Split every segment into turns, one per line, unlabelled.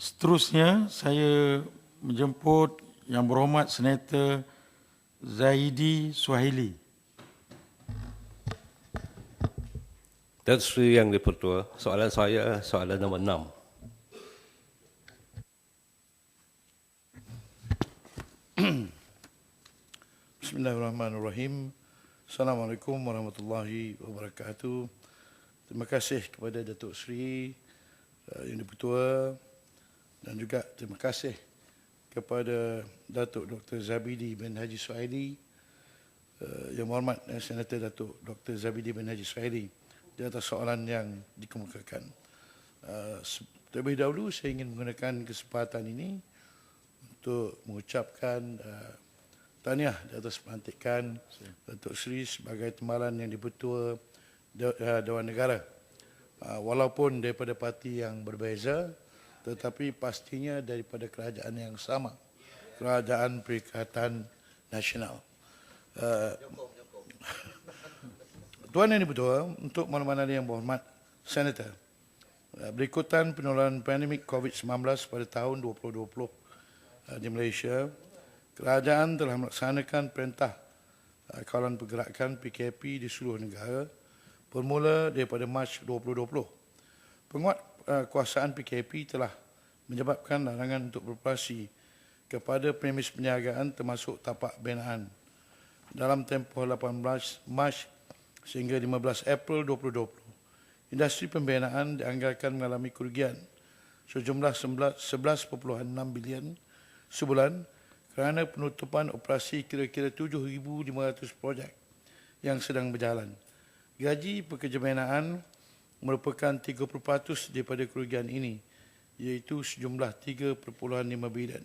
Seterusnya, saya menjemput Yang Berhormat Senator Zaidi Suhaili.
Datuk Seri Yang di-Pertua, soalan saya soalan nombor 6.
Bismillahirrahmanirrahim. Assalamualaikum warahmatullahi wabarakatuh. Terima kasih kepada Datuk Seri Yang di-Pertua dan juga terima kasih kepada Datuk Dr. Zabidi bin Haji Suhaili, Yang Berhormat Senator Datuk Dr. Zabidi bin Haji Suhaili di atas soalan yang dikemukakan. Terlebih dahulu saya ingin menggunakan kesempatan ini untuk mengucapkan tahniah di atas pelantikan Datuk Seri sebagai Timbalan Yang di-Pertua Dewan Negara. Walaupun daripada parti yang berbeza, tetapi pastinya daripada kerajaan yang sama, Kerajaan Perikatan Nasional. Tuan Yang di-Pertua, untuk mana-mana yang berhormat Senator, berikutan penularan pandemik COVID-19 pada tahun 2020 di Malaysia, kerajaan telah melaksanakan perintah kawalan pergerakan PKP di seluruh negara bermula daripada Mac 2020. Penguatkuasaan PKP telah menyebabkan larangan untuk beroperasi kepada premis perniagaan termasuk tapak binaan dalam tempoh 18 Mac sehingga 15 April 2020. Industri pembinaan dianggarkan mengalami kerugian sejumlah 11.6 bilion sebulan kerana penutupan operasi kira-kira 7,500 projek yang sedang berjalan. Gaji pekerja binaan merupakan 30% daripada kerugian ini, iaitu sejumlah 3.5 bilion.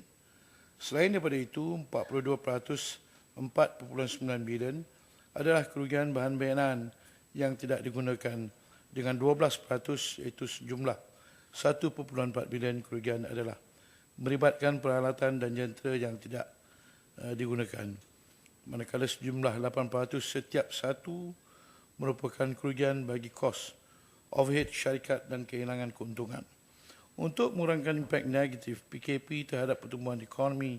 Selain daripada itu, 42%, 4.9 bilion adalah kerugian bahan binaan yang tidak digunakan, dengan 12% iaitu sejumlah 1.4 bilion kerugian adalah melibatkan peralatan dan jentera yang tidak digunakan. Manakala sejumlah 8% setiap satu merupakan kerugian bagi kos overhead syarikat dan kehilangan keuntungan. Untuk mengurangkan impak negatif PKP terhadap pertumbuhan ekonomi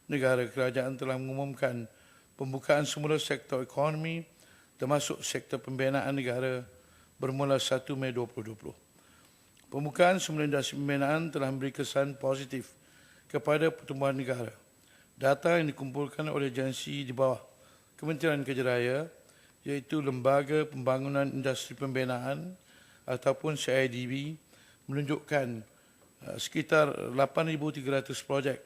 negara, kerajaan telah mengumumkan pembukaan semula sektor ekonomi termasuk sektor pembinaan negara bermula 1 Mei 2020. Pembukaan semula industri pembinaan telah memberi kesan positif kepada pertumbuhan negara. Data yang dikumpulkan oleh agensi di bawah Kementerian Kerja Raya, iaitu Lembaga Pembangunan Industri Pembinaan ataupun CIDB, menunjukkan sekitar 8,300 projek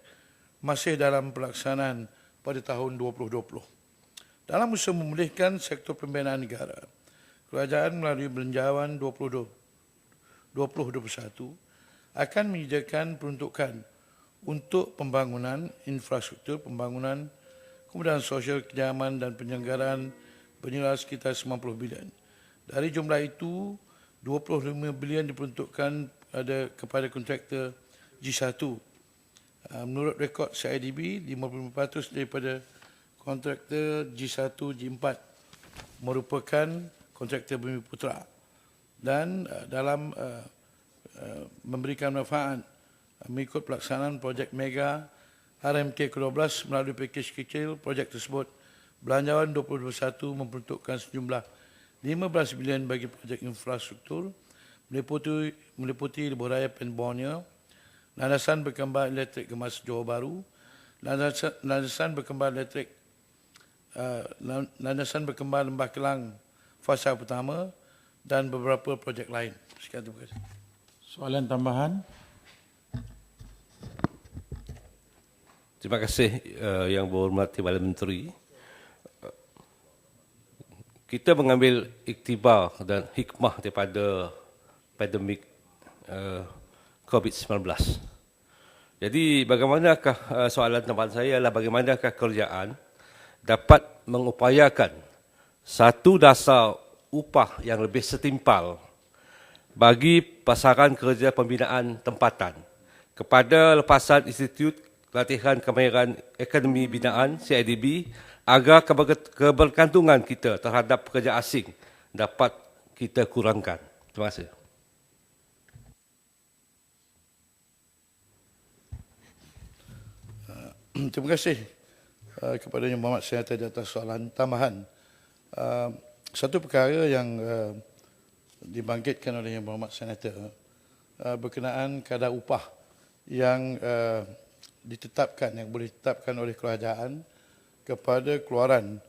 masih dalam pelaksanaan pada tahun 2020. Dalam usaha memulihkan sektor pembinaan negara, kerajaan melalui Belanjawan 2021 akan menyediakan peruntukan untuk pembangunan infrastruktur, pembangunan kemudahan sosial, kenyamanan dan penyelenggaraan bernilai sekitar 90 bilion. Dari jumlah itu, 25 bilion diperuntukkan kepada kontraktor G1. Menurut rekod CIDB, 55% daripada kontraktor G1, G4 merupakan kontraktor Bumiputera. Dan dalam memberikan manfaat mengikut pelaksanaan projek mega RMK ke-12 melalui pakej kecil projek tersebut, Belanjawan 2021 memperuntukkan sejumlah 15 bilion bagi projek infrastruktur meliputi Lebuh Raya Pen Borneo, landasan berkembar elektrik Gemas Johor Bahru, landasan berkembar Lembah Kelang fasa pertama dan beberapa projek lain. Sekian, terima kasih.
Soalan tambahan.
Terima kasih Yang Berhormat Timbalan Menteri. Kita mengambil iktibar dan hikmah daripada pandemik COVID-19. Jadi bagaimanakah soalan tambahan saya adalah bagaimanakah kerajaan dapat mengupayakan satu dasar upah yang lebih setimpal bagi pasaran kerja pembinaan tempatan kepada lepasan Institut Latihan Kemahiran Akademi Binaan CIDB agar kebergantungan kita terhadap pekerja asing dapat kita kurangkan. Terima kasih.
Terima kasih kepada Yang Berhormat Senator di atas soalan tambahan. Satu perkara yang dibangkitkan oleh Yang Berhormat Senator berkenaan kadar upah yang ditetapkan, yang boleh ditetapkan oleh kerajaan kepada keluaran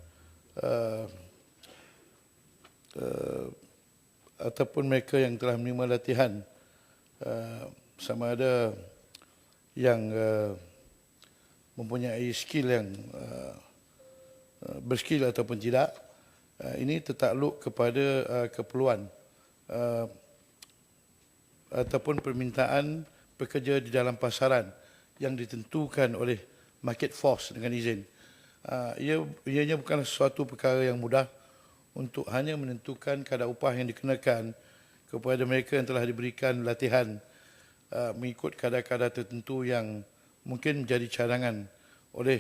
ataupun mereka yang telah menerima latihan sama ada yang mempunyai skill yang berskill ataupun tidak. Ini tertakluk kepada keperluan ataupun permintaan pekerja di dalam pasaran yang ditentukan oleh market force dengan izin. Ianya bukanlah suatu perkara yang mudah untuk hanya menentukan kadar upah yang dikenakan kepada mereka yang telah diberikan latihan mengikut kadar-kadar tertentu yang mungkin menjadi cadangan oleh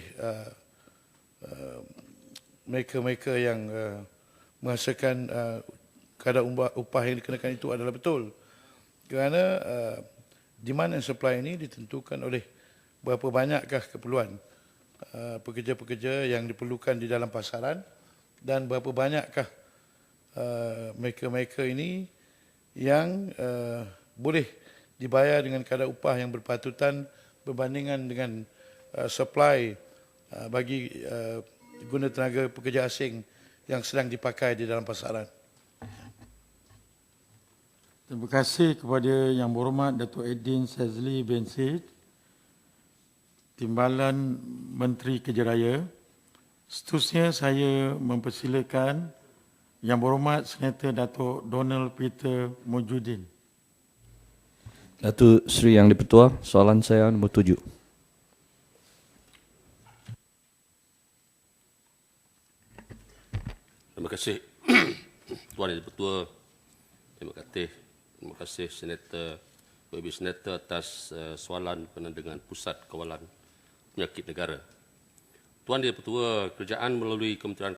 mereka-mereka yang menghasilkan kadar upah yang dikenakan itu adalah betul. Kerana demand and supply ini ditentukan oleh berapa banyakkah keperluan pekerja-pekerja yang diperlukan di dalam pasaran dan berapa banyakkah mereka-mereka ini yang boleh dibayar dengan kadar upah yang berpatutan berbandingan dengan supply bagi guna tenaga pekerja asing yang sedang dipakai di dalam pasaran.
Terima kasih kepada Yang Berhormat Datuk Aidin Shazli bin Syed, Timbalan Menteri Kerja Raya. Seterusnya saya mempersilakan Yang Berhormat Senator Datuk Donald Peter Mojudin.
Datuk Seri Yang di-Pertua, soalan saya nombor 7.
Terima kasih Tuan Yang Di-Pertua. Terima kasih Senator Ibu Senator atas soalan berkenaan dengan Pusat Kawalan Penyakit Negara. Tuan Yang Di-Pertua, kerajaan melalui Kementerian